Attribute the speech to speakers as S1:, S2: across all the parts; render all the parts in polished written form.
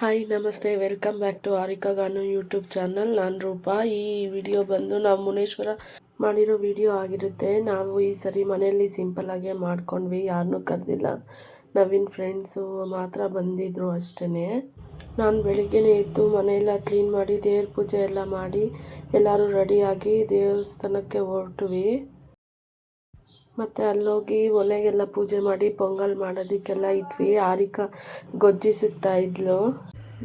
S1: Hi ನಮಸ್ತೆ, welcome back to ಆರಿಕಾ ಗಾನು ಯೂಟ್ಯೂಬ್ ಚಾನಲ್. ನಾನು ರೂಪಾ. ಈ ವಿಡಿಯೋ ಬಂದು ನಾವು ಮುನೇಶ್ವರ ಮಾಡಿರೋ ವಿಡಿಯೋ ಆಗಿರುತ್ತೆ. ನಾವು ಈ ಸರಿ ಮನೆಯಲ್ಲಿ ಸಿಂಪಲ್ಲಾಗೆ ಮಾಡ್ಕೊಂಡ್ವಿ, ಯಾರನ್ನೂ ಕರೆದಿಲ್ಲ. ನವೀನ್ ಫ್ರೆಂಡ್ಸು ಮಾತ್ರ ಬಂದಿದ್ದರು ಅಷ್ಟೇ. ನಾನು ಬೆಳಿಗ್ಗೆನೇ ಎದ್ದು ಮನೆಯೆಲ್ಲ ಕ್ಲೀನ್ ಮಾಡಿ ದೇವ್ರ ಪೂಜೆ ಎಲ್ಲ ಮಾಡಿ ಎಲ್ಲರೂ ರೆಡಿಯಾಗಿ ದೇವಸ್ಥಾನಕ್ಕೆ ಹೊರಟ್ವಿ. ಮತ್ತು ಅಲ್ಲೋಗಿ ಒಲೆಗೆಲ್ಲ ಪೂಜೆ ಮಾಡಿ ಪೊಂಗಲ್ ಮಾಡೋದಕ್ಕೆಲ್ಲ ಇಟ್ವಿ. ಆರಿಕಾ ಗೊಜ್ಜಿ ಸಿಗ್ತಾ ಇದ್ಲು.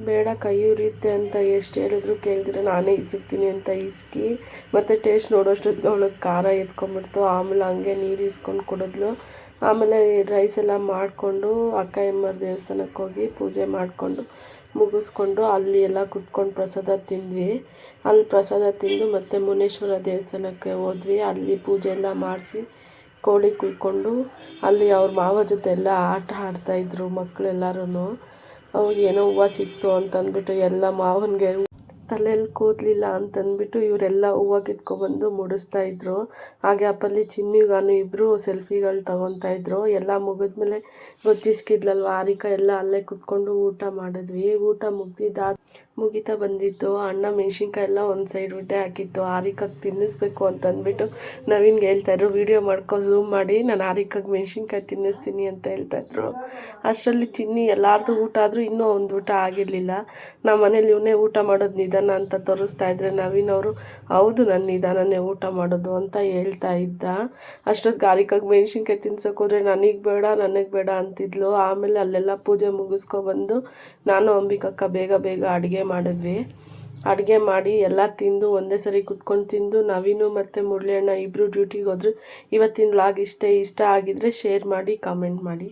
S1: ಬೇಡ ಕೈ ಉರಿಯುತ್ತೆ ಅಂತ ಎಷ್ಟು ಹೇಳಿದ್ರು ಕೇಳಿದ್ರೆ ನಾನೇ ಇಸುಕ್ತೀನಿ ಅಂತ ಇಸ್ಕಿ ಮತ್ತು ಟೇಸ್ಟ್ ನೋಡೋಷ್ಟೊತ್ತಿಗೆ ಅವಳಿಗೆ ಖಾರ ಎತ್ಕೊಂಡ್ಬಿಡ್ತು. ಆಮೇಲೆ ಹಂಗೆ ನೀರು ಇಸ್ಕೊಂಡು ಕುಡಿದ್ಲು. ಆಮೇಲೆ ರೈಸ್ ಎಲ್ಲ ಮಾಡಿಕೊಂಡು ಅಕ್ಕಯ್ಯಮ್ಮರ ದೇವಸ್ಥಾನಕ್ಕೆ ಹೋಗಿ ಪೂಜೆ ಮಾಡಿಕೊಂಡು ಮುಗಿಸ್ಕೊಂಡು ಅಲ್ಲಿ ಎಲ್ಲ ಕುತ್ಕೊಂಡು ಪ್ರಸಾದ ತಿಂದ್ವಿ. ಅಲ್ಲಿ ಪ್ರಸಾದ ತಿಂದು ಮತ್ತು ಮುನೇಶ್ವರ ದೇವಸ್ಥಾನಕ್ಕೆ ಹೋದ್ವಿ. ಅಲ್ಲಿ ಪೂಜೆ ಎಲ್ಲ ಮಾಡಿಸಿ ಕೋಳಿ ಕುಯ್ಕೊಂಡು ಅಲ್ಲಿ ಅವ್ರ ಮಾವ ಜೊತೆ ಎಲ್ಲ ಆಟ ಆಡ್ತಾಯಿದ್ರು ಮಕ್ಕಳೆಲ್ಲರೂ. ಅವ್ರಿಗೆ ಏನೋ ಹೂವು ಸಿಕ್ತು ಅಂತಂದ್ಬಿಟ್ಟು ಎಲ್ಲ ಮಾವನಿಗೆ ತಲೆಯಲ್ಲಿ ಕೂದಲಿಲ್ಲ ಅಂತಂದ್ಬಿಟ್ಟು ಇವರೆಲ್ಲ ಹೂವು ಕಿತ್ಕೊಬಂದು ಮುಡಿಸ್ತಾಯಿದ್ರು. ಹಾಗೆ ಅಪ್ಪಲ್ಲಿ ಚಿನ್ನಿಗಾನು ಇಬ್ಬರು ಸೆಲ್ಫಿಗಳು ತೊಗೊತಾಯಿದ್ರು. ಎಲ್ಲ ಮುಗಿದ್ಮೇಲೆ ಗೊಜ್ಜಿಸ್ಕಿದ್ಲಲ್ವ ಆರಿಕಾ, ಎಲ್ಲ ಅಲ್ಲೇ ಕುತ್ಕೊಂಡು ಊಟ ಮಾಡಿದ್ವಿ. ಊಟ ಮುಗಿತಾ ಬಂದಿತ್ತು. ಅಣ್ಣ ಮೆಣಸಿನ್ಕಾಯಿ ಎಲ್ಲ ಒಂದು ಸೈಡ್ ಉಡ್ಡೆ ಹಾಕಿತ್ತು. ಆರಿಕಾಗೆ ತಿನ್ನಿಸ್ಬೇಕು ಅಂತಂದ್ಬಿಟ್ಟು ನವೀನ್ಗೆ ಹೇಳ್ತಾಯಿದ್ರು, ವೀಡಿಯೋ ಮಾಡ್ಕೊ ಝೂಮ್ ಮಾಡಿ, ನಾನು ಆರಿಕಾಗೆ ಮೆಣಸಿನ್ಕಾಯಿ ತಿನ್ನಿಸ್ತೀನಿ ಅಂತ ಹೇಳ್ತಾಯಿದ್ರು. ಅಷ್ಟರಲ್ಲಿ ಚಿನ್ನಿ ಎಲ್ಲಾರ್ದು ಊಟ ಆದರೂ ಇನ್ನೂ ಒಂದು ಊಟ ಆಗಿರಲಿಲ್ಲ. ನಮ್ಮ ಮನೇಲಿ ಇವನೇ ಊಟ ಮಾಡೋದು ನಿಧಾನ ಅಂತ ತೋರಿಸ್ತಾಯಿದ್ರೆ ನವೀನ್ ಅವರು ಹೌದು ನಾನು ನಿಧಾನನೇ ಊಟ ಮಾಡೋದು ಅಂತ ಹೇಳ್ತಾ ಇದ್ದ. ಅಷ್ಟೊತ್ತಿಗೆ ಆರಿಕಾಗೆ ಮೆಣಸಿನ್ಕಾಯಿ ತಿನ್ಸೋಕೆ ಹೋದರೆ ನನಗೆ ಬೇಡ ಅಂತಿದ್ಲು. ಆಮೇಲೆ ಅಲ್ಲೆಲ್ಲ ಪೂಜೆ ಮುಗಿಸ್ಕೊಬಂದು ನಾನು ಅಂಬಿಕಕ್ಕ ಬೇಗ ಅಡುಗೆ ಮಾಡಿದ್ವಿ. ಅಡುಗೆ ಮಾಡಿ ಎಲ್ಲ ತಿಂದು ಒಂದೇ ಸರಿ ಕುತ್ಕೊಂಡು ತಿಂದು ನವೀನು ಮತ್ತು ಮುರಳಿ ಅಣ್ಣ ಇಬ್ಬರು ಡ್ಯೂಟಿಗೆ ಹೋದ್ರು. ಇವತ್ತಿನ ವ್ಲಾಗ್ ಇಷ್ಟ ಆಗಿದ್ರೆ ಶೇರ್ ಮಾಡಿ, ಕಾಮೆಂಟ್ ಮಾಡಿ.